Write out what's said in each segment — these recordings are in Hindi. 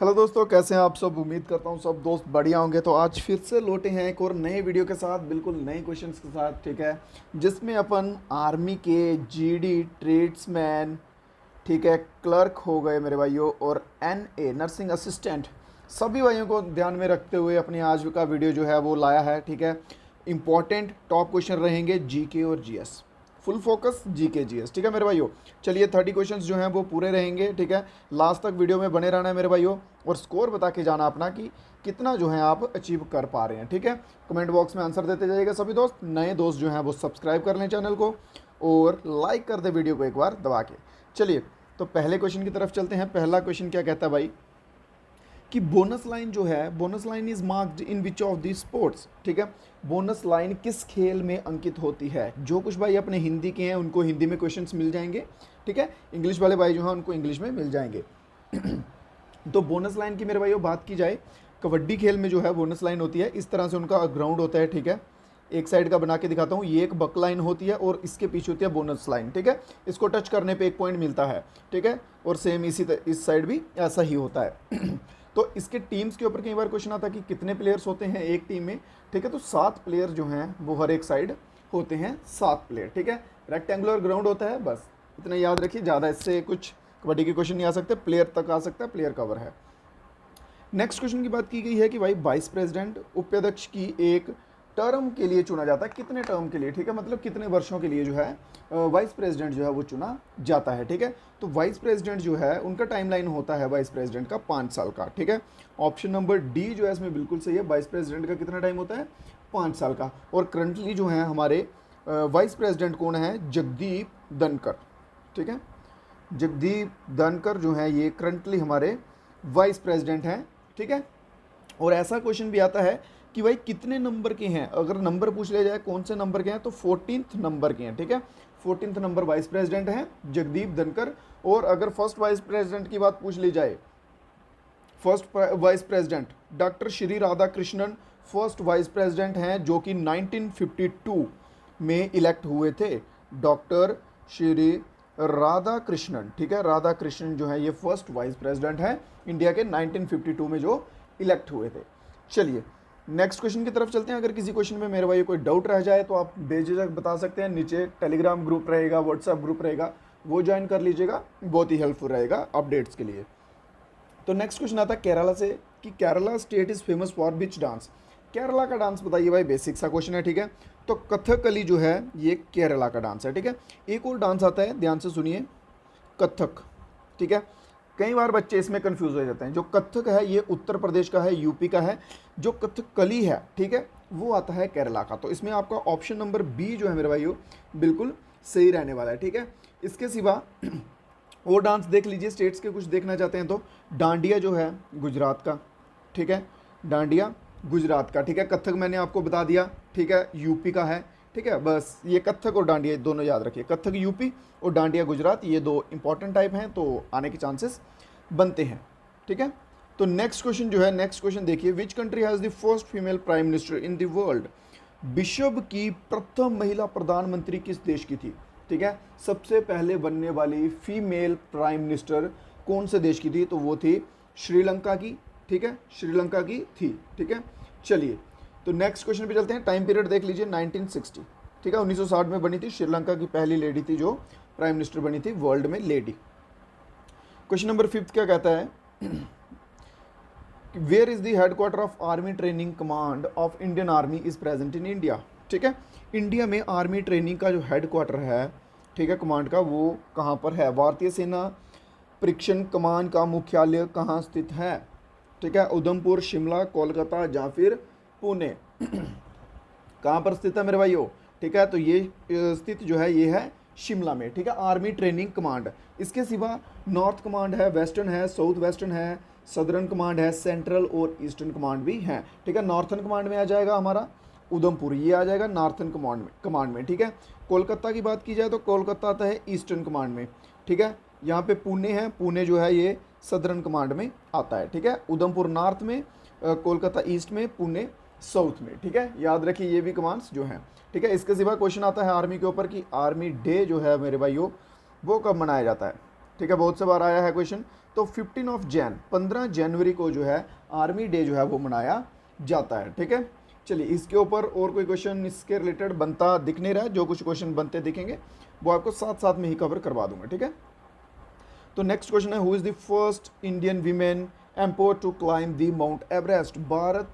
हेलो दोस्तों, कैसे हैं आप सब। उम्मीद करता हूँ सब दोस्त बढ़िया होंगे। तो आज फिर से लौटे हैं एक और नए वीडियो के साथ, बिल्कुल नए क्वेश्चंस के साथ, ठीक है। जिसमें अपन आर्मी के जीडी ट्रेड्समैन, ठीक है, क्लर्क हो गए मेरे भाइयों, और एनए नर्सिंग असिस्टेंट, सभी भाइयों को ध्यान में रखते हुए अपनी आज का वीडियो जो है वो लाया है, ठीक है। इंपॉर्टेंट टॉप क्वेश्चन रहेंगे जीके और GS, full focus GK GS, ठीक है मेरे भाइयों। चलिए 30 क्वेश्चंस जो हैं वो पूरे रहेंगे, ठीक है। लास्ट तक वीडियो में बने रहना है मेरे भाइयों, और स्कोर बता के जाना अपना कि कितना जो है आप अचीव कर पा रहे हैं, ठीक है। कमेंट बॉक्स में आंसर देते जाइएगा सभी दोस्त। नए दोस्त जो हैं वो सब्सक्राइब कर लें चैनल को और लाइक कर दे वीडियो को एक बार दबा के। चलिए तो पहले क्वेश्चन की तरफ चलते हैं। पहला क्वेश्चन क्या कहता है भाई कि बोनस लाइन जो है, bonus line is marked in which of the sports, ठीक है। बोनस लाइन किस खेल में अंकित होती है। जो कुछ भाई अपने हिंदी के हैं उनको हिंदी में क्वेश्चंस मिल जाएंगे, ठीक है। इंग्लिश वाले भाई जो हैं उनको इंग्लिश में मिल जाएंगे। तो बोनस लाइन की मेरे भाइयों बात की जाए, कबड्डी खेल में जो है बोनस लाइन होती है, इस तरह से उनका ग्राउंड होता है, ठीक है। एक साइड का बना के दिखाता हूँ, ये एक बक लाइन होती है और इसके पीछे होती है बोनस लाइन, ठीक है। इसको टच करने पे 1 पॉइंट मिलता है, ठीक है। और सेम इस साइड भी ऐसा ही होता है। तो इसके टीम्स के ऊपर कई बार क्वेश्चन आता है कि कितने प्लेयर्स होते हैं एक टीम में, ठीक है। तो 7 प्लेयर जो हैं वो हर एक साइड होते हैं, 7 प्लेयर, ठीक है। रेक्टेंगुलर ग्राउंड होता है, बस इतना याद रखिए। ज़्यादा इससे कुछ कबड्डी के क्वेश्चन नहीं आ सकते, प्लेयर तक आ सकता है, प्लेयर कवर है। नेक्स्ट क्वेश्चन की बात की गई है कि भाई वाइस प्रेसिडेंट उपाध्यक्ष की एक टर्म के लिए चुना जाता है, कितने टर्म के लिए, ठीक है, मतलब कितने वर्षों के लिए जो है वाइस प्रेसिडेंट जो है वो चुना जाता है, ठीक है। तो वाइस प्रेसिडेंट जो है उनका टाइमलाइन होता है वाइस प्रेसिडेंट का 5 साल का, ठीक है। ऑप्शन नंबर डी जो है इसमें बिल्कुल सही है। वाइस प्रेसिडेंट का कितना टाइम होता है, 5 साल का। और करंटली जो है हमारे वाइस प्रेसिडेंट कौन है, जगदीप धनखड़, ठीक है। जगदीप धनखड़ जो है ये करंटली हमारे वाइस प्रेसिडेंट हैं, ठीक है। और ऐसा क्वेश्चन भी आता है कि भाई कितने नंबर के हैं, अगर नंबर पूछ लिया जाए कौन से नंबर के हैं, तो 14th नंबर के हैं, ठीक है। 14th नंबर वाइस प्रेसिडेंट हैं जगदीप धनखड़। और अगर फर्स्ट वाइस प्रेसिडेंट की बात पूछ ली जाए, first vice president doctor Shri Radha Krishnan first vice president हैं, जो कि 1952 में इलेक्ट हुए थे। डॉक्टर श्री राधा कृष्णन, ठीक है, राधा कृष्णन जो है ये फर्स्ट वाइस प्रेसिडेंट हैं इंडिया के, 1952 में जो इलेक्ट हुए थे। चलिए नेक्स्ट क्वेश्चन की तरफ चलते हैं। अगर किसी क्वेश्चन में मेरे भाई कोई डाउट रह जाए तो आप बेझिझक बता सकते हैं। नीचे टेलीग्राम ग्रुप रहेगा, व्हाट्सएप ग्रुप रहेगा, वो ज्वाइन कर लीजिएगा, बहुत ही हेल्पफुल रहेगा अपडेट्स के लिए। तो नेक्स्ट क्वेश्चन आता है केरला से कि Kerala state is famous for which dance. Kerala का डांस बताइए भाई, बेसिक सा क्वेश्चन है, ठीक है। तो कथकली जो है ये केरला का डांस है, ठीक है। एक और डांस आता है, ध्यान से सुनिए, कथक, ठीक है। कई बार बच्चे इसमें कंफ्यूज हो जाते हैं। जो कथक है ये उत्तर प्रदेश का है, यूपी का है। जो कथकली है, ठीक है, वो आता है केरला का। तो इसमें आपका ऑप्शन नंबर बी जो है मेरे भाइयों बिल्कुल सही रहने वाला है, ठीक है। इसके सिवा और डांस देख लीजिए, स्टेट्स के कुछ देखना चाहते हैं तो डांडिया जो है गुजरात का, ठीक है, डांडिया गुजरात का, ठीक है। कथक मैंने आपको बता दिया, ठीक है, यूपी का है, ठीक है। बस ये कथक और डांडिया दोनों याद रखिए, कथक यूपी और डांडिया गुजरात, ये 2 इंपॉर्टेंट टाइप हैं, तो आने के चांसेस बनते हैं, ठीक है। तो नेक्स्ट क्वेश्चन जो है, नेक्स्ट क्वेश्चन देखिए, which country has the first female prime minister in the world. विश्व की प्रथम महिला प्रधानमंत्री किस देश की थी, ठीक है। सबसे पहले बनने वाली फीमेल प्राइम मिनिस्टर कौन से देश की थी, तो वो थी श्रीलंका की, ठीक है, श्रीलंका की थी, ठीक है। चलिए तो नेक्स्ट क्वेश्चन पे चलते हैं। टाइम पीरियड देख लीजिए 1960, ठीक है, 1960 में बनी थी। श्रीलंका की पहली लेडी थी जो प्राइम मिनिस्टर बनी थी वर्ल्ड में, लेडी। क्वेश्चन नंबर 5 क्या कहता है, where is the headquarter of army training command of Indian army is present in India, ठीक है। इंडिया में आर्मी ट्रेनिंग का जो हेडक्वार्टर है, ठीक है, कमांड का, वो कहाँ पर है। भारतीय सेना परीक्षण कमान का मुख्यालय कहाँ स्थित है, ठीक है, उधमपुर, शिमला, कोलकाता या फिर पुणे। कहाँ पर स्थित है मेरे भाइयों, ठीक है। तो ये स्थित जो है ये है शिमला में, ठीक है, आर्मी ट्रेनिंग कमांड। इसके सिवा नॉर्थ कमांड है, वेस्टर्न है, साउथ वेस्टर्न है, सदर्न कमांड है, सेंट्रल और ईस्टर्न कमांड भी है, ठीक है। नॉर्थन कमांड में आ जाएगा हमारा उधमपुर, ये आ जाएगा नॉर्थन कमांड में, ठीक है। कोलकाता की बात की जाए तो कोलकाता आता है ईस्टर्न कमांड में, ठीक है। यहाँ पे पुणे है, पुणे जो है ये सदर्न कमांड में आता है, ठीक है। उधमपुर नॉर्थ में, कोलकाता ईस्ट में, पुणे साउथ में, ठीक है। याद रखिए ये भी कमांड्स जो हैं, ठीक है। इसके सिवा क्वेश्चन आता है आर्मी के ऊपर कि आर्मी डे जो है मेरे भाइयों वो कब मनाया जाता है, ठीक है, बहुत से बार आया है क्वेश्चन। तो 15 जनवरी को जो है आर्मी डे जो है वो मनाया जाता है। ठीक है, चलिए इसके ऊपर और कोई क्वेश्चन इसके रिलेटेड बनता दिख नहीं रहा है, जो कुछ क्वेश्चन बनते दिखेंगे वो आपको साथ साथ में ही कवर करवा दूंगा। ठीक है, तो नेक्स्ट क्वेश्चन है, who is the first Indian women empowered to climb the Mount Everest. भारत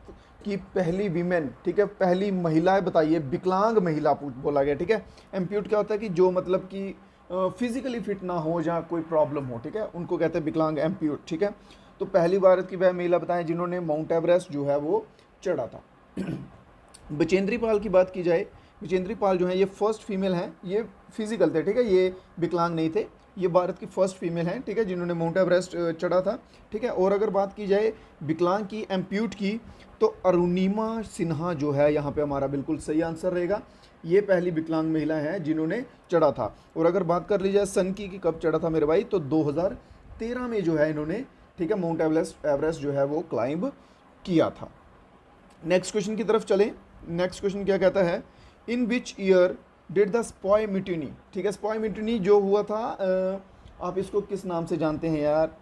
की पहली वीमेन, ठीक है, पहली महिला बताइए, विकलांग महिला बोला गया। ठीक है, एम्प्यूट क्या होता है कि जो मतलब कि फिजिकली फिट ना हो, जहाँ कोई प्रॉब्लम हो, ठीक है, उनको कहते हैं विकलांग, एम्प्यूट। ठीक है, तो पहली भारत की वह महिला बताएं जिन्होंने माउंट एवरेस्ट जो है वो चढ़ा था। बचेंद्री पाल की बात की जाए, बचेंद्री पाल जो है ये फर्स्ट फीमेल हैं, ये फिजिकल थे, ठीक है, ये विकलांग नहीं थे, ये भारत की फर्स्ट फीमेल हैं, ठीक है, जिन्होंने माउंट एवरेस्ट चढ़ा था। ठीक है, और अगर बात की जाए विकलांग की, एम्प्यूट की, तो अरुणिमा सिन्हा जो है यहाँ पे हमारा बिल्कुल सही आंसर रहेगा। ये पहली विकलांग महिला है जिन्होंने चढ़ा था। और अगर बात कर ली जाए सन की कि कब चढ़ा था मेरे भाई, तो 2013 में जो है इन्होंने, ठीक है, माउंट एवरेस्ट जो है वो क्लाइंब किया था। नेक्स्ट क्वेश्चन की तरफ चलें। नेक्स्ट क्वेश्चन क्या कहता है, in which year did the sepoy mutiny. ठीक है, स्पॉय म्यूटिनी जो हुआ था, आप इसको किस नाम से जानते हैं यार,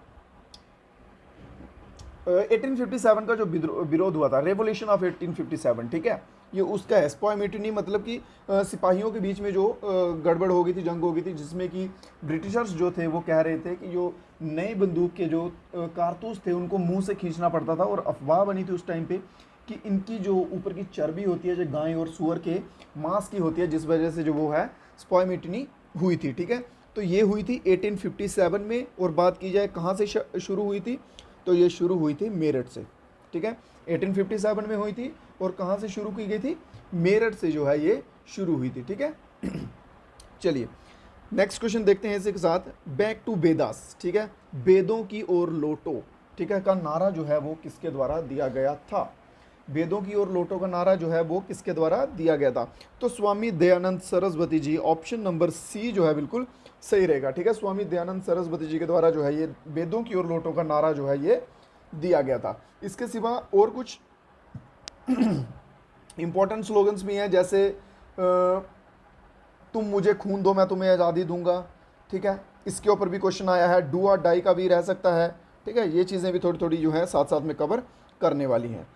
1857 का जो विरोध हुआ था, रेवोल्यूशन ऑफ 1857, ठीक है, ये उसका है। स्पॉय म्यूटिनी मतलब कि सिपाहियों के बीच में जो गड़बड़ हो गई थी, जंग हो गई थी, जिसमें कि ब्रिटिशर्स जो थे वो कह रहे थे कि जो नई बंदूक के जो कारतूस थे उनको मुंह से खींचना पड़ता था, और अफवाह बनी थी उस टाइम पे कि इनकी जो ऊपर की चर्बी होती है जो गाय और सूअर के मांस की होती है, जिस वजह से जो वो है स्पॉय म्यूटिनी हुई थी। ठीक है, तो ये हुई थी 1857 में। और बात की जाए कहाँ से शुरू हुई थी, तो ये शुरू हुई थी मेरठ से। ठीक है, 1857 में हुई थी, और कहाँ से शुरू की गई थी, मेरठ से जो है ये शुरू हुई थी। ठीक है, चलिए नेक्स्ट क्वेश्चन देखते हैं इसी के साथ, बैक टू वेदास। ठीक है, वेदों की ओर लौटो, ठीक है, का नारा जो है वो किसके द्वारा दिया गया था। वेदों की ओर लौटो का नारा जो है वो किसके द्वारा दिया गया था, तो स्वामी दयानंद सरस्वती जी। ऑप्शन नंबर सी जो है बिल्कुल सही रहेगा। ठीक है, स्वामी दयानंद सरस्वती जी के द्वारा जो है ये वेदों की ओर लौटो का नारा जो है ये दिया गया था। इसके सिवा और कुछ इंपॉर्टेंट स्लोगन्स भी हैं, जैसे तुम मुझे खून दो मैं तुम्हें आज़ादी दूंगा। ठीक है, इसके ऊपर भी क्वेश्चन आया है। डू और डाई का भी रह सकता है। ठीक है, ये चीज़ें भी थोड़ी थोड़ी जो है साथ साथ में कवर करने वाली हैं।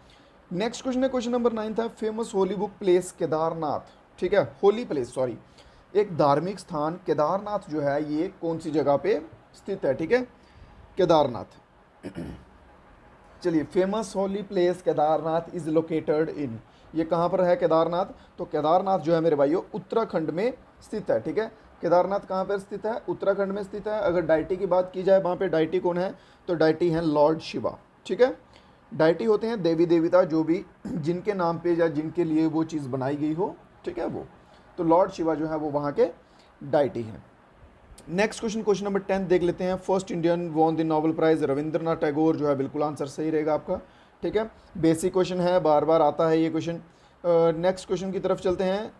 नेक्स्ट क्वेश्चन है, क्वेश्चन नंबर 9 था, famous Holi book place Kedarnath. ठीक है, होली प्लेस सॉरी, एक धार्मिक स्थान केदारनाथ जो है ये कौन सी जगह पे स्थित है। ठीक है, केदारनाथ। चलिए, famous holy place Kedarnath is located in, ये कहाँ पर है केदारनाथ, तो केदारनाथ जो है मेरे भाइयों उत्तराखंड में स्थित है। ठीक है, केदारनाथ कहाँ पर स्थित है, उत्तराखंड में स्थित है। अगर डाइटी की बात की जाए, वहाँ पे डाइटी कौन है, तो डाइटी हैं लॉर्ड शिवा। ठीक है, डाइटी होते हैं देवी देवता जो भी जिनके नाम पे या जिनके लिए वो चीज़ बनाई गई हो। ठीक है, वो तो लॉर्ड शिवा जो है वो वहाँ के डाइटी हैं। नेक्स्ट क्वेश्चन, क्वेश्चन नंबर 10 देख लेते हैं। First Indian won the Nobel prize, Rabindranath Tagore जो है बिल्कुल आंसर सही रहेगा आपका। ठीक है, बेसिक क्वेश्चन है, बार बार आता है ये क्वेश्चन। नेक्स्ट क्वेश्चन की तरफ चलते हैं,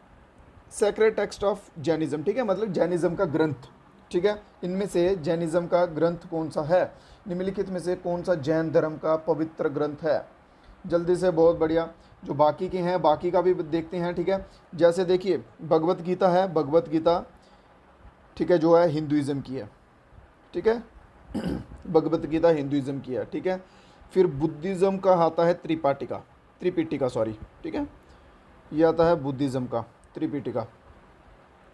सेक्रेट टेक्स्ट ऑफ जैनिज्म। ठीक है, मतलब जैनिज्म का ग्रंथ। ठीक है, इनमें से जैनिज्म का ग्रंथ कौन सा है, निम्नलिखित में से कौन सा जैन धर्म का पवित्र ग्रंथ है। जल्दी से, बहुत बढ़िया, जो बाकी के हैं बाकी का भी देखते हैं। ठीक है, जैसे देखिए भगवत गीता है, भगवत गीता, ठीक है, जो है हिंदुइज्म की है। ठीक है, भगवत गीता हिंदुइज्म की है। ठीक है, फिर बुद्धिज़्म का आता है त्रिपिटिका सॉरी। ठीक है, ये आता है बुद्धिज़्म का त्रिपिटिका।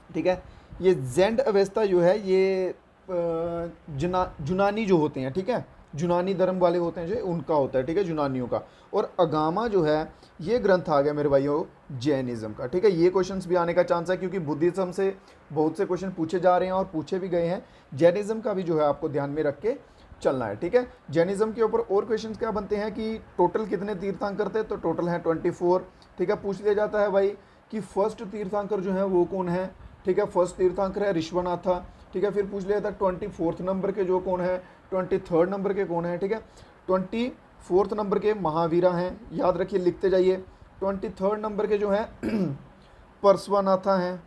ठीक है, ये जैंड अवेस्ता जो है ये जुनानी जो होते हैं, ठीक है, जुनानी धर्म वाले होते हैं जो उनका होता है। ठीक है, जुनानियों का। और अगामा जो है ये ग्रंथ आ गया मेरे भाइयों जैनिज्म का। ठीक है, ये क्वेश्चंस भी आने का चांस है क्योंकि बुद्धिज्म से बहुत से क्वेश्चन पूछे जा रहे हैं और पूछे भी गए हैं। जैनिज्म का भी जो है आपको ध्यान में रख के चलना है। ठीक है, जैनिज्म के ऊपर और क्वेश्चन क्या बनते हैं कि टोटल कितने तीर्थंकर थे, तो टोटल हैं 24। ठीक है, पूछ लिया जाता है भाई कि फर्स्ट तीर्थंकर जो है वो कौन है। ठीक है, फर्स्ट तीर्थंकर है ऋषभनाथा। ठीक है, फिर पूछ लिया था 24 नंबर के जो कौन है, 23 नंबर के कौन है। ठीक है, 24 नंबर के महावीरा हैं, याद रखिए, लिखते जाइए। 23 नंबर के जो हैं परस्वानाथा हैं,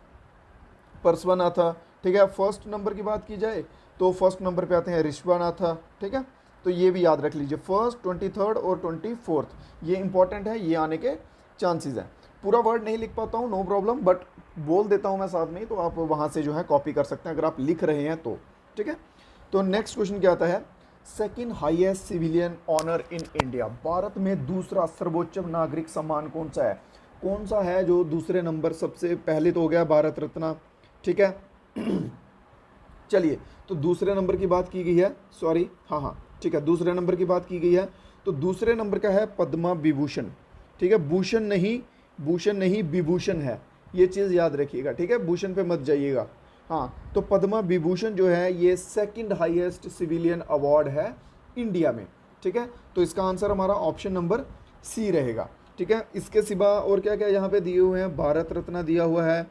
परस्वानाथा। ठीक है, फर्स्ट नंबर की बात की जाए तो फर्स्ट नंबर पे आते हैं ऋषभनाथा। ठीक है, तो ये भी याद रख लीजिए, फर्स्ट, 23 और 24, ये इंपॉर्टेंट है, ये आने के चांसेस हैं। पूरा वर्ड नहीं लिख पाता हूँ, नो प्रॉब्लम, बट बोल देता हूँ मैं साथ में ही, तो आप वहाँ से जो है कॉपी कर सकते हैं अगर आप लिख रहे हैं तो। ठीक है, तो नेक्स्ट क्वेश्चन क्या आता है, second highest civilian honour in India, Bharat में दूसरा सर्वोच्च नागरिक सम्मान कौन सा है, कौन सा है जो दूसरे नंबर, सबसे पहले तो हो गया भारत रत्न, ठीक है। चलिए, तो दूसरे नंबर की बात की गई है, सॉरी, हाँ ठीक है, दूसरे नंबर की बात की गई है, तो दूसरे नंबर का है पद्मा विभूषण, ठीक है, भूषण नहीं विभूषण है, ये चीज़ याद रखिएगा, ठीक है, भूषण पे मत जाइएगा। हाँ, तो पद्मा विभूषण जो है ये सेकंड हाईएस्ट सिविलियन अवार्ड है इंडिया में, ठीक है। तो इसका आंसर हमारा ऑप्शन नंबर सी रहेगा, ठीक है। इसके सिवा और क्या क्या यहाँ पे दिए हुए हैं, भारत रत्न दिया हुआ है,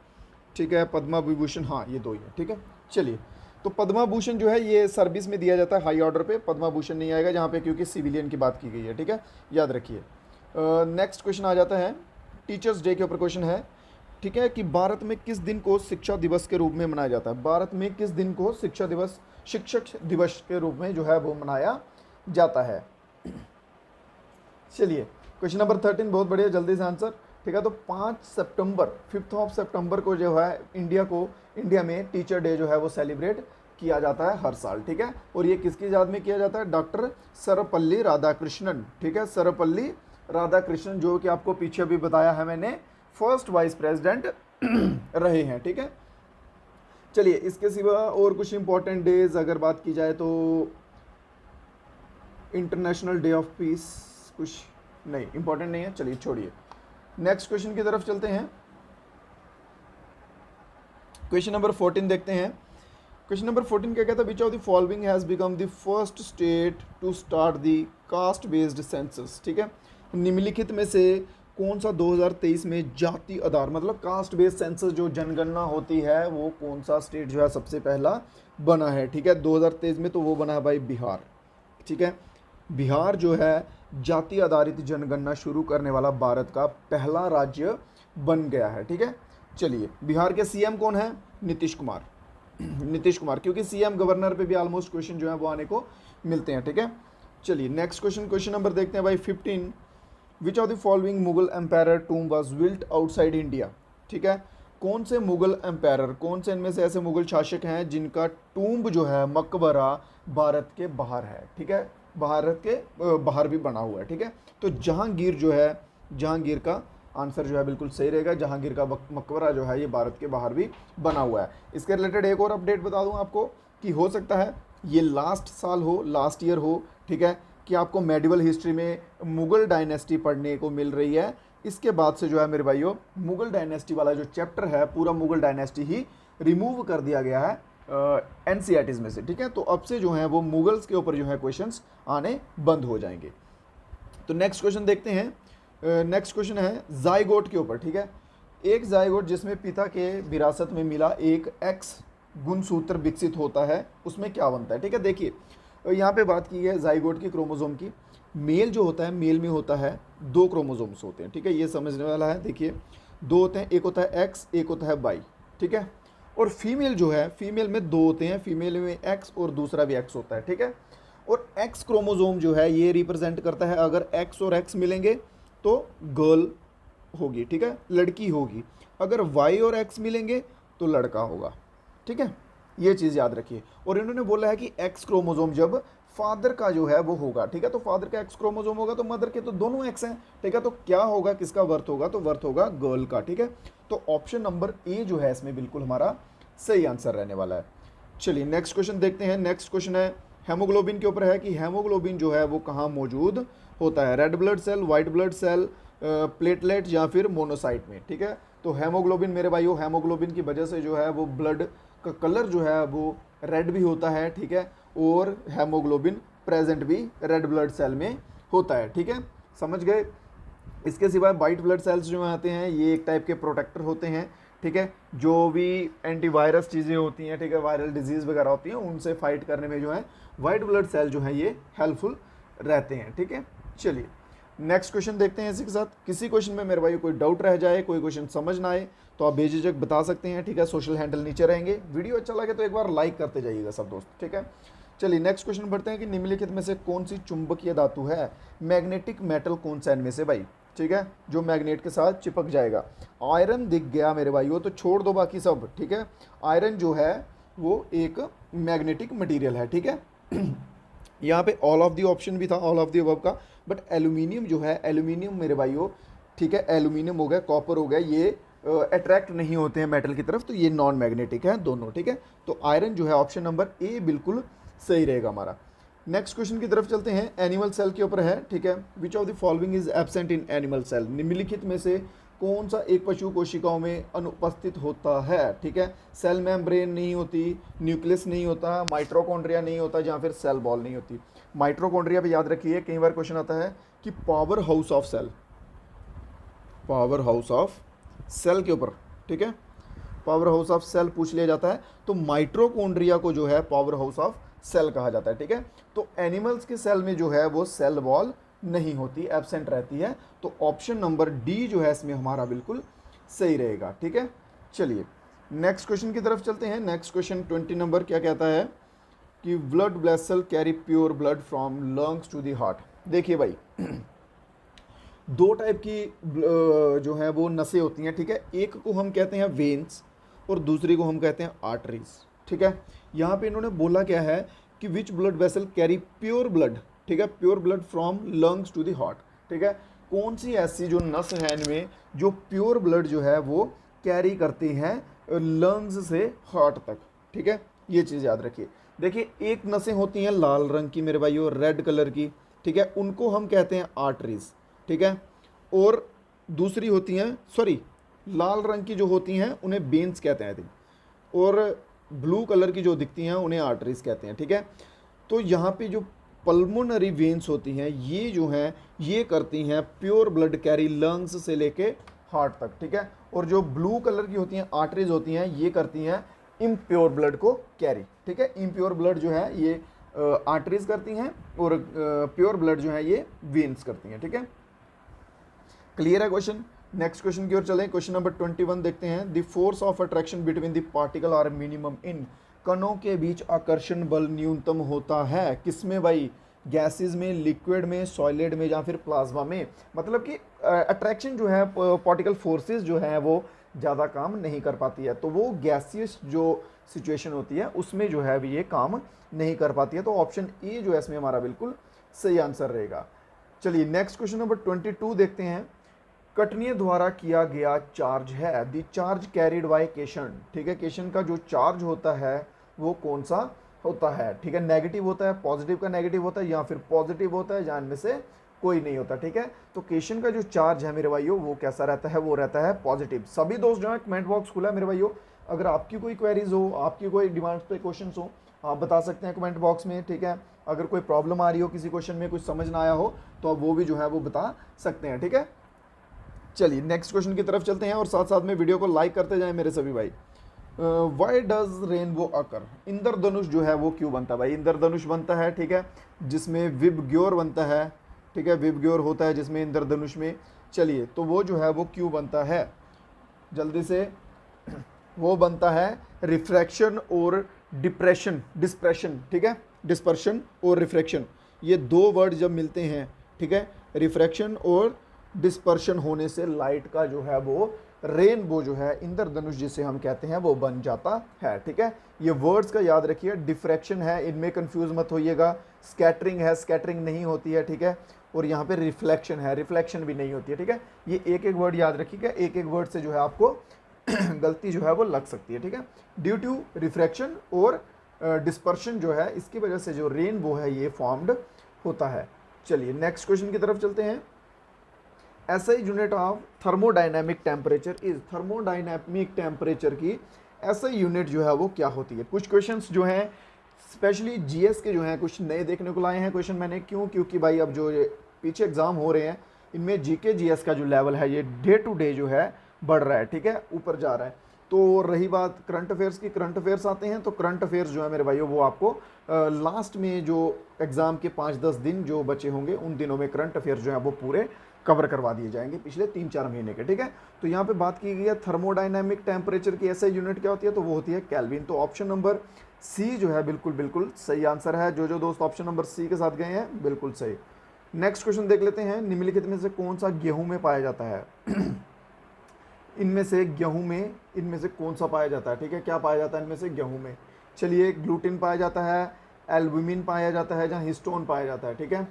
ठीक है, पद्मा विभूषण, हाँ ये दो ही है, ठीक है। चलिए, तो पद्मा भूषण जो है ये सर्विस में दिया जाता है हाई ऑर्डर पे, पद्मा भूषण नहीं आएगा जहाँ पे, क्योंकि सिविलियन की बात की गई है, ठीक है, याद रखिए। नेक्स्ट क्वेश्चन आ जाता है, टीचर्स डे के ऊपर क्वेश्चन है, ठीक है, कि भारत में किस दिन को शिक्षा दिवस के रूप में मनाया जाता है, भारत में किस दिन को शिक्षक दिवस के रूप में जो है वो मनाया जाता है। चलिए, क्वेश्चन नंबर 13 बहुत बढ़िया, जल्दी से आंसर, ठीक है। तो 5 सितंबर, 5 सितंबर को जो है इंडिया में टीचर डे जो है वो सेलिब्रेट किया जाता है हर साल, ठीक है। और ये किसकी याद में किया जाता है, डॉक्टर सर्वपल्ली राधाकृष्णन, ठीक है, सर्वपल्ली राधाकृष्णन, जो कि आपको पीछे भी बताया है मैंने, फर्स्ट वाइस प्रेसिडेंट रहे हैं, ठीक है। चलिए, इसके सिवा और कुछ इंपॉर्टेंट डेज अगर बात की जाए तो इंटरनेशनल डे ऑफ पीस कुछ नहीं, इंपॉर्टेंट नहीं है, चलिए छोड़िए, नेक्स्ट क्वेश्चन की तरफ चलते हैं। क्वेश्चन नंबर 14 देखते हैं। क्वेश्चन नंबर 14 क्या कहता है, which of the following has become the first state to start the caste based census, ठीक है, निम्नलिखित में से कौन सा 2023 में जाति आधार मतलब कास्ट बेस्ड सेंसस जो जनगणना होती है वो कौन सा स्टेट जो है सबसे पहला बना है, ठीक है, 2023 में, तो वो बना है भाई बिहार, ठीक है। बिहार जो है जाति आधारित जनगणना शुरू करने वाला भारत का पहला राज्य बन गया है, ठीक है। चलिए, बिहार के सीएम कौन है, नीतीश कुमार, नीतीश कुमार, क्योंकि सीएम गवर्नर पे भी ऑलमोस्ट क्वेश्चन जो है वो आने को मिलते हैं, ठीक है। चलिए, नेक्स्ट क्वेश्चन नंबर देखते हैं भाई 15, which of the following Mughal empire tomb was built outside India, ठीक है, कौन से मुगल एम्पायर, कौन से इनमें से ऐसे मुगल शासक हैं जिनका टूम्ब जो है मकबरा भारत के बाहर है, ठीक है, भारत के बाहर भी बना हुआ है, ठीक है। तो जहांगीर जो है, जहांगीर का आंसर जो है बिल्कुल सही रहेगा, जहांगीर का मकबरा जो है ये भारत के बाहर भी बना हुआ है। इसके रिलेटेड एक और अपडेट बता दूं आपको कि हो सकता है ये लास्ट साल हो, लास्ट ईयर हो, ठीक है, कि आपको मेडिवल हिस्ट्री में मुगल डायनेस्टी पढ़ने को मिल रही है। इसके बाद से जो है मेरे भाइयों मुगल डायनेस्टी वाला जो चैप्टर है पूरा मुगल डायनेस्टी ही रिमूव कर दिया गया है एनसीईआरटीज़ में से, ठीक है। तो अब से जो है वो मुगल्स के ऊपर जो है क्वेश्चंस आने बंद हो जाएंगे। तो नेक्स्ट क्वेश्चन देखते हैं। नेक्स्ट क्वेश्चन है जाइगोट के ऊपर, ठीक है। एक जाइगोट जिसमें पिता के विरासत में मिला एक एक्स गुणसूत्र विकसित होता है, उसमें क्या बनता है, ठीक है। देखिए, यहाँ पे बात की है जाइगोट की क्रोमोसोम की। मेल जो होता है, मेल में होता है 2 क्रोमोसोम्स होते हैं, ठीक है, ये समझने वाला है। देखिए 2 होते हैं, एक होता है एक्स, एक होता है वाई, ठीक है। और फीमेल जो है, फीमेल में 2 होते हैं, फीमेल में एक्स और दूसरा भी एक्स होता है, ठीक है। और एक्स क्रोमोसोम जो है ये रिप्रेजेंट करता है, अगर एक्स और एक्स मिलेंगे तो गर्ल होगी, ठीक है, लड़की होगी। अगर वाई और एक्स मिलेंगे तो लड़का होगा, ठीक है, ये चीज़ याद रखिए। और इन्होंने बोला है कि एक्स क्रोमोसोम जब फादर का जो है वो होगा, ठीक है, तो फादर का एक्स क्रोमोसोम होगा तो मदर के तो दोनों एक्स हैं, ठीक है, तो क्या होगा, किसका वर्थ होगा, तो वर्थ होगा गर्ल का, ठीक है। तो ऑप्शन नंबर ए जो है इसमें बिल्कुल हमारा सही आंसर रहने वाला है। चलिए नेक्स्ट क्वेश्चन देखते हैं। नेक्स्ट क्वेश्चन है हेमोग्लोबिन के ऊपर है कि हेमोग्लोबिन जो है वो कहाँ मौजूद होता है, red blood cell, white blood cell, platelet या फिर मोनोसाइट में, ठीक है। तो हेमोग्लोबिन मेरे भाइयों, हेमोग्लोबिन की वजह से जो है वो ब्लड का कलर जो है वो रेड भी होता है, ठीक है, और हेमोग्लोबिन प्रेजेंट भी रेड ब्लड सेल में होता है, ठीक है, समझ गए। इसके सिवाय वाइट ब्लड सेल्स जो आते हैं ये एक टाइप के प्रोटेक्टर होते हैं, ठीक है, जो भी एंटीवायरस चीज़ें होती हैं, ठीक है, वायरल डिजीज़ वगैरह होती हैं उनसे फाइट करने में जो है वाइट ब्लड सेल जो है ये हेल्पफुल रहते हैं, ठीक है। चलिए नेक्स्ट क्वेश्चन देखते हैं। इसी के साथ किसी क्वेश्चन में मेरे भाई कोई डाउट रह जाए, कोई क्वेश्चन समझ ना आए तो आप बेझिझक बता सकते हैं, ठीक है। सोशल हैंडल नीचे रहेंगे। वीडियो अच्छा लगे तो एक बार लाइक करते जाइएगा सब दोस्त, ठीक है। चलिए नेक्स्ट क्वेश्चन बढ़ते हैं कि निम्नलिखित में से कौन सी चुंबकीय धातु है, मैग्नेटिक मेटल कौन सा इनमें से भाई, ठीक है, जो मैग्नेट के साथ चिपक जाएगा। आयरन दिख गया मेरे भाइयों तो छोड़ दो बाकी सब, ठीक है। आयरन जो है वो एक मैग्नेटिक मटेरियल है, ठीक है। यहाँ पे ऑल ऑफ दी ऑप्शन भी था, ऑल ऑफ दी अबव का, बट एल्यूमिनियम जो है, एल्यूमिनियम मेरे भाइयों, ठीक है, एल्यूमिनियम हो गया, कॉपर हो गया, ये अट्रैक्ट नहीं होते हैं मेटल की तरफ, तो ये नॉन मैग्नेटिक है दोनों, ठीक है। तो आयरन जो है ऑप्शन नंबर ए बिल्कुल सही रहेगा हमारा। नेक्स्ट क्वेश्चन की तरफ चलते हैं, एनिमल सेल के ऊपर है, ठीक है। Which of the following is absent in animal cell, निम्नलिखित में से कौन सा एक पशु कोशिकाओं में अनुपस्थित होता है, ठीक है। सेल मेम्ब्रेन नहीं होती, न्यूक्लियस नहीं होता, माइट्रोकॉन्ड्रिया नहीं होता, या फिर सेल बॉल नहीं होती। माइट्रोकॉन्ड्रिया पे याद रखिए, कई बार क्वेश्चन आता है कि power house of cell, power house of cell के ऊपर, ठीक है, पावर हाउस ऑफ सेल पूछ लिया जाता है, तो माइट्रोकॉन्ड्रिया को जो है पावर हाउस ऑफ सेल कहा जाता है, ठीक है। तो एनिमल्स के सेल में जो है वो सेल वॉल नहीं होती, एब्सेंट रहती है, तो ऑप्शन नंबर डी जो है इसमें हमारा बिल्कुल सही रहेगा, ठीक है। चलिए नेक्स्ट क्वेश्चन की तरफ चलते हैं। नेक्स्ट क्वेश्चन 20 नंबर क्या कहता है कि blood vessel carry pure blood from lungs to the heart. देखिए भाई, दो टाइप की जो है वो नसें होती हैं, ठीक है। एक को हम कहते हैं वेन्स और दूसरी को हम कहते हैं आर्टरीज, ठीक है। यहाँ पे इन्होंने बोला क्या है कि which blood vessel carry pure blood, ठीक है, pure blood from lungs to the heart, ठीक है। कौन सी ऐसी जो नस है इनमें जो प्योर ब्लड जो है वो कैरी करती हैं लंग्स से हार्ट तक, ठीक है, ये चीज़ याद रखिए। देखिए एक नसें होती हैं लाल रंग की मेरे भाइयों, रेड कलर की, ठीक है, उनको हम कहते हैं आर्टरीज, ठीक है। और दूसरी होती हैं, सॉरी, लाल रंग की जो होती हैं उन्हें वेन्स कहते हैं, और ब्लू कलर की जो दिखती हैं उन्हें आर्टरीज कहते हैं, ठीक है। तो यहाँ पे जो पल्मोनरी वेन्स होती हैं ये जो हैं ये करती हैं प्योर ब्लड कैरी लंग्स से लेके हार्ट तक, ठीक है। और जो ब्लू कलर की होती हैं आर्टरीज होती हैं ये करती हैं इम्प्योर ब्लड को कैरी, ठीक है। इम्प्योर ब्लड जो है ये आर्टरीज करती हैं और प्योर ब्लड जो है ये वेन्स करती हैं, ठीक है। क्लियर है क्वेश्चन। नेक्स्ट क्वेश्चन की ओर चलें। क्वेश्चन नंबर 21 देखते हैं। The force of attraction between the particle are minimum in, कणों के बीच आकर्षण बल न्यूनतम होता है किसमें भाई, गैसेस में, लिक्विड में, सॉलिड में, या फिर प्लाज्मा में। मतलब कि अट्रैक्शन जो है पार्टिकल फोर्सेस जो है वो ज़्यादा काम नहीं कर पाती है, तो वो गैसियस जो सिचुएशन होती है उसमें जो है ये काम नहीं कर पाती है, तो ऑप्शन ए जो है इसमें हमारा बिल्कुल सही आंसर रहेगा। चलिए नेक्स्ट क्वेश्चन नंबर 22 देखते हैं। कठनीय द्वारा किया गया चार्ज है, द चार्ज कैरिड बाय केशन, ठीक है। केशन का जो चार्ज होता है वो कौन सा होता है, ठीक है। नेगेटिव होता है, पॉजिटिव का नेगेटिव होता है, या फिर पॉजिटिव होता है, या इनमें से कोई नहीं होता, ठीक है। तो केशन का जो चार्ज है मेरे भाइयों वो कैसा रहता है, वो रहता है पॉजिटिव। सभी दोस्त जो है कमेंट बॉक्स खुला है मेरे भाइयों, अगर आपकी कोई क्वेरीज हो, आपकी कोई डिमांड्स पे क्वेश्चन हो, आप बता सकते हैं कमेंट बॉक्स में, ठीक है। अगर कोई प्रॉब्लम आ रही हो किसी क्वेश्चन में, कुछ समझ ना आया हो, तो आप वो भी जो है वो बता सकते हैं, ठीक है। चलिए नेक्स्ट क्वेश्चन की तरफ चलते हैं और साथ साथ में वीडियो को लाइक करते जाएं मेरे सभी भाई। वाई डज रेनबो अकर, इंद्रधनुष जो है वो क्यों बनता है भाई। इंद्रधनुष बनता है, ठीक है, जिसमें विबग्योर बनता है, ठीक है, विबग्योर होता है जिसमें इंद्रधनुष में। चलिए तो वो जो है वो क्यों बनता है, जल्दी से। वो बनता है रिफ्रैक्शन और डिस्पर्शन, ठीक है, डिस्पर्शन और रिफ्रैक्शन, ये दो वर्ड जब मिलते हैं, ठीक है, रिफ्रैक्शन और डिस्पर्शन होने से लाइट का जो है वो रेनबो जो है, इंद्रधनुष जिसे हम कहते हैं, वो बन जाता है, ठीक है। ये वर्ड्स का याद रखिए, डिफ्रैक्शन है, इनमें कंफ्यूज मत होइएगा, स्कैटरिंग है, स्कैटरिंग नहीं होती है, ठीक है। और यहाँ पे रिफ्लेक्शन है, रिफ्लेक्शन भी नहीं होती है, ठीक है। ये एक एक वर्ड याद रखिएगा, एक एक वर्ड से जो है आपको गलती जो है वो लग सकती है, ठीक है। ड्यू टू रिफ्रैक्शन और डिस्पर्शन जो है, इसकी वजह से जो रेनबो है ये फॉर्म्ड होता है। चलिए नेक्स्ट क्वेश्चन की तरफ चलते हैं। ऐसा ही unit of thermodynamic temperature is, thermodynamic temperature की ऐसा यूनिट जो है वो क्या होती है। कुछ क्वेश्चंस जो हैं स्पेशली जीएस के जो हैं कुछ नए देखने को लाए हैं क्वेश्चन मैंने, क्यों, क्योंकि भाई अब जो पीछे एग्जाम हो रहे हैं इनमें जीके जीएस का जो लेवल है ये डे टू डे जो है बढ़ रहा है, ठीक है, ऊपर जा रहा है। तो रही बात करंट अफेयर्स की, करंट अफेयर्स आते हैं, तो करंट अफेयर्स जो है मेरे भाइयों वो आपको लास्ट में जो एग्ज़ाम के 5-10 दिन जो बचे होंगे उन दिनों में करंट अफेयर्स जो है वो पूरे कवर करवा दिए जाएंगे पिछले 3-4 महीने के, ठीक है। तो यहाँ पे बात की गई है थर्मोडाइनमिक टेम्परेचर की ऐसा यूनिट क्या होती है, तो वो होती है केल्विन। तो ऑप्शन नंबर सी जो है बिल्कुल बिल्कुल सही आंसर है। जो दोस्त ऑप्शन नंबर सी के साथ गए हैं बिल्कुल सही। नेक्स्ट क्वेश्चन देख लेते हैं। निम्नलिखित में से कौन सा गेहूं में पाया जाता है इनमें से गेहूं में, इनमें से कौन सा पाया जाता है, ठीक है, क्या पाया जाता है इनमें से गेहूं में। चलिए, ग्लूटिन पाया जाता है, एल्बुमिन पाया जाता है, जहाँ हिस्टोन पाया जाता है, ठीक है,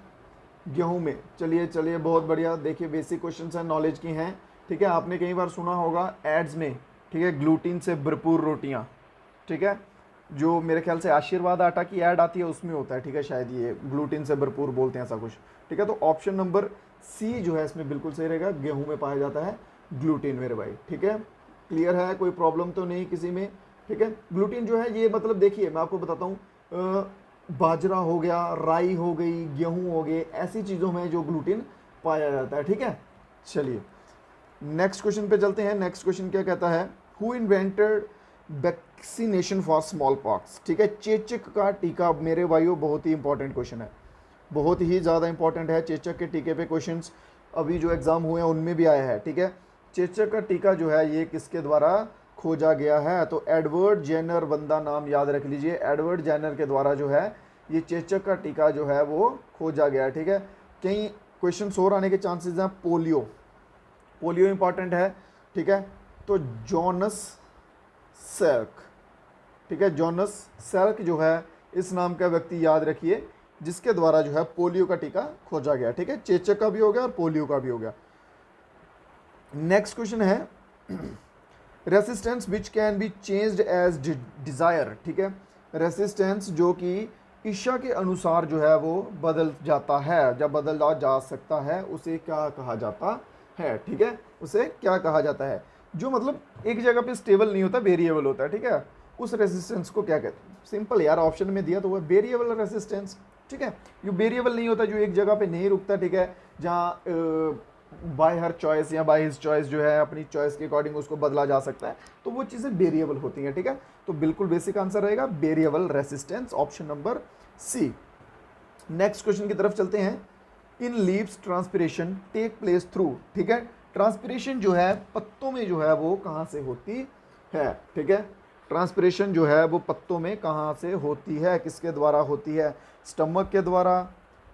गेहूं में। चलिए चलिए, बहुत बढ़िया। देखिए बेसिक क्वेश्चंस हैं, नॉलेज की हैं, ठीक है। आपने कई बार सुना होगा एड्स में, ठीक है, ग्लूटीन से भरपूर रोटियां, ठीक है, जो मेरे ख्याल से आशीर्वाद आटा की ऐड आती है उसमें होता है, ठीक है, शायद ये ग्लूटीन से भरपूर बोलते हैं ऐसा कुछ, ठीक है। तो ऑप्शन नंबर सी जो है इसमें बिल्कुल सही रहेगा, गेहूं में पाया जाता है ग्लूटीन मेरे भाई, ठीक है। क्लियर है, कोई प्रॉब्लम तो नहीं किसी में, ठीक है। ग्लूटीन जो है ये मतलब देखिए मैं आपको बताता हूँ, बाजरा हो गया, राई हो गई, गेहूं हो गए, ऐसी चीज़ों में जो ग्लूटीन पाया जाता है, ठीक है। चलिए नेक्स्ट क्वेश्चन पे चलते हैं। नेक्स्ट क्वेश्चन क्या कहता है, who invented vaccination for small pox, ठीक है। चेचक का टीका मेरे भाइयों बहुत ही इंपॉर्टेंट क्वेश्चन है, बहुत ही ज़्यादा इंपॉर्टेंट है। चेचक के टीके पे क्वेश्चंस अभी जो एग्ज़ाम हुए हैं उनमें भी आया है, ठीक है। चेचक का टीका जो है ये किसके द्वारा खोजा गया है, तो एडवर्ड जेनर, बंदा नाम याद रख लीजिए, एडवर्ड जेनर के द्वारा जो है ये चेचक का टीका जो है वो खोजा गया है, ठीक है। कई क्वेश्चन और आने के चांसेस हैं। पोलियो, पोलियो इंपॉर्टेंट है, ठीक है। तो जॉनस सैल्क, ठीक है, जॉनस सैल्क जो है इस नाम का व्यक्ति याद रखिए, जिसके द्वारा जो है पोलियो का टीका खोजा गया, ठीक है। चेचक का भी हो गया और पोलियो का भी हो गया। नेक्स्ट क्वेश्चन है resistance which can be changed as desire, ठीक है। रेसिस्टेंस जो कि इच्छा के अनुसार जो है वो बदल जाता है, जब बदला जा सकता है उसे क्या कहा जाता है, ठीक है, उसे क्या कहा जाता है, जो मतलब एक जगह पे स्टेबल नहीं होता, वेरिएबल होता है, ठीक है। उस रेसिस्टेंस को क्या कहते हैं, सिंपल यार, ऑप्शन में दिया तो वो वेरिएबल रेसिस्टेंस, ठीक है। ये वेरिएबल नहीं होता, जो एक जगह पे नहीं रुकता, ठीक है, जहाँ बाय हर चॉइस या बाय हिज चॉइस जो है अपनी चॉइस के अकॉर्डिंग उसको बदला जा सकता है, तो वो चीज़ें वेरिएबल होती हैं, ठीक है। तो बिल्कुल बेसिक आंसर रहेगा variable resistance, option number C. Next question की तरफ चलते हैं। In leaves transpiration take place through, ठीक है। ट्रांसपिरेशन जो है पत्तों में जो है वो कहाँ से होती है, ठीक है। ट्रांसपिरेशन जो है वो पत्तों में कहाँ से होती है, किसके द्वारा होती है, स्टमक के द्वारा,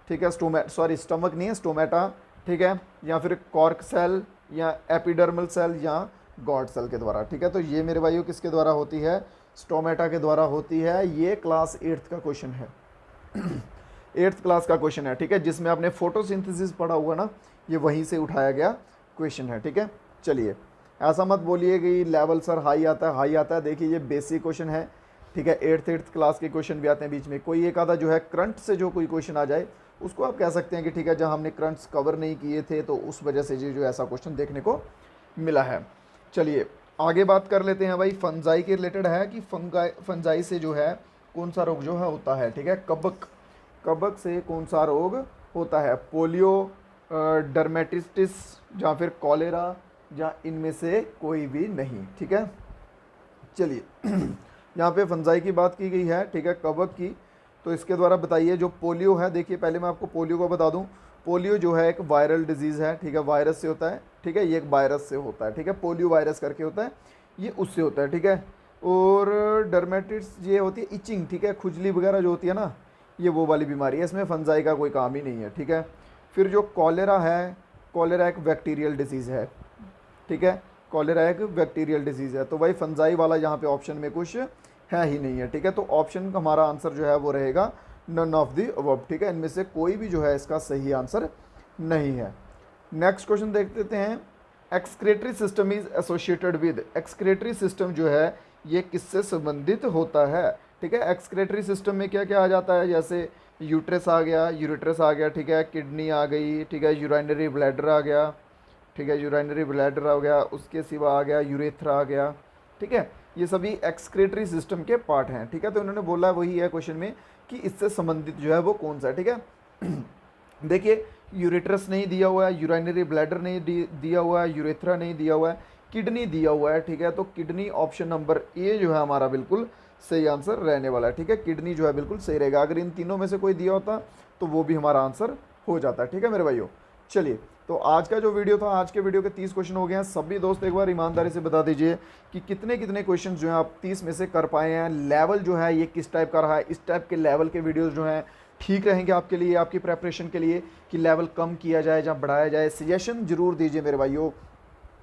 ठीक है, स्टमक नहीं है, स्टोमेटा, ठीक है, या फिर कॉर्क सेल या एपिडर्मल सेल या गॉड सेल के द्वारा, ठीक है। तो ये मेरे भाइयों किसके द्वारा होती है, स्टोमेटा के द्वारा होती है। ये क्लास 8th का क्वेश्चन है 8th क्लास का क्वेश्चन है, ठीक है, जिसमें आपने फोटोसिंथेसिस पढ़ा हुआ ना, ये वहीं से उठाया गया क्वेश्चन है, ठीक है। चलिए ऐसा मत बोलिए कि लेवल सर हाई आता है, हाई आता है, देखिए ये बेसिक क्वेश्चन है, ठीक है। 8th क्लास के क्वेश्चन भी आते हैं बीच में, कोई एक आधा जो है करंट से जो कोई क्वेश्चन आ जाए उसको आप कह सकते हैं कि ठीक है, जहाँ हमने करंट्स कवर नहीं किए थे तो उस वजह से जो ऐसा क्वेश्चन देखने को मिला है। चलिए आगे बात कर लेते हैं भाई, फंजाई के रिलेटेड है कि फंजाई से जो है कौन सा रोग जो है होता है, ठीक है। कबक, कबक से कौन सा रोग होता है, पोलियो, डर्मेटिटिस या फिर कॉलेरा, या इनमें से कोई भी नहीं, ठीक है। चलिए यहाँ पे फंजाई की बात की गई है, ठीक है, कबक की। तो इसके द्वारा बताइए जो पोलियो है, देखिए पहले मैं आपको पोलियो को बता दूं, पोलियो जो है एक वायरल डिजीज़ है, ठीक है, वायरस से होता है, ठीक है, ये एक वायरस से होता है, ठीक है, पोलियो वायरस करके होता है, ये उससे होता है, ठीक है। और डर्मेटिस ये होती है इचिंग, ठीक है, खुजली वगैरह जो होती है ना, ये वो वाली बीमारी है, इसमें फंजाई का कोई काम ही नहीं है, ठीक है। फिर जो कॉलेरा है, कॉलेरा एक बैक्टीरियल डिजीज़ है, ठीक है, कॉलेरा एक बैक्टीरियल डिजीज़ है, तो भाई फंजाई वाला यहाँ पे ऑप्शन में कुछ है ही नहीं है, ठीक है। तो ऑप्शन का हमारा आंसर जो है वो रहेगा नन ऑफ द अबव, ठीक है, इनमें से कोई भी जो है इसका सही आंसर नहीं है। नेक्स्ट क्वेश्चन देख लेते हैं। Excretory system is associated with, excretory system जो है ये किससे संबंधित होता है, ठीक है। एक्सक्रेटरी सिस्टम में क्या क्या आ जाता है, जैसे यूट्रस आ गया, यूरेट्रस आ गया, ठीक है, किडनी आ गई, ठीक है, यूराइनरी ब्लैडर आ गया, ठीक है, यूराइनरी ब्लैडर आ गया, उसके सिवा आ गया यूरेथ्रा आ गया, ठीक है, ये सभी एक्सक्रेटरी सिस्टम के पार्ट हैं, ठीक है। तो इन्होंने बोला वही है क्वेश्चन में कि इससे संबंधित जो है वो कौन सा है, ठीक है। देखिए यूरेट्रस नहीं दिया हुआ है, यूराइनरी ब्लैडर नहीं दिया हुआ है, यूरेथ्रा नहीं दिया हुआ है, किडनी दिया हुआ है, ठीक है। तो किडनी ऑप्शन नंबर ए जो है हमारा बिल्कुल सही आंसर रहने वाला है, ठीक है, किडनी जो है बिल्कुल सही रहेगा। अगर इन तीनों में से कोई दिया होता तो वो भी हमारा आंसर हो जाता है, ठीक है मेरे भाइयों। चलिए तो आज का जो वीडियो था, आज के वीडियो के 30 क्वेश्चन हो गए हैं। सभी दोस्त एक बार ईमानदारी से बता दीजिए कि कितने कितने क्वेश्चन जो हैं आप 30 में से कर पाए हैं, लेवल जो है ये किस टाइप का रहा है, इस टाइप के लेवल के वीडियोस जो हैं ठीक रहेंगे आपके लिए, आपकी प्रेपरेशन के लिए, कि लेवल कम किया जाए या बढ़ाया जाए। सजेशन जरूर दीजिए मेरे भाइयों,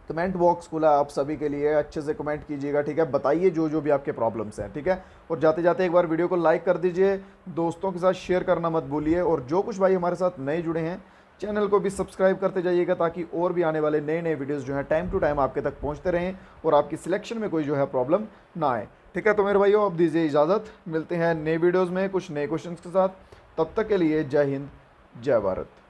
कमेंट बॉक्स खुला है आप सभी के लिए, अच्छे से कमेंट कीजिएगा, ठीक है। बताइए जो जो भी आपके प्रॉब्लम्स हैं, ठीक है। और जाते जाते एक बार वीडियो को लाइक कर दीजिए, दोस्तों के साथ शेयर करना मत भूलिए। और जो कुछ भाई हमारे साथ नए जुड़े हैं, चैनल को भी सब्सक्राइब करते जाइएगा, ताकि और भी आने वाले नए नए वीडियोस जो हैं टाइम टू टाइम आपके तक पहुंचते रहें और आपकी सिलेक्शन में कोई जो है प्रॉब्लम ना आए, ठीक है। तो मेरे भाइयों, अब दीजिए इजाज़त, मिलते हैं नए वीडियोज़ में कुछ नए क्वेश्चन के साथ। तब तक के लिए जय हिंद, जय भारत।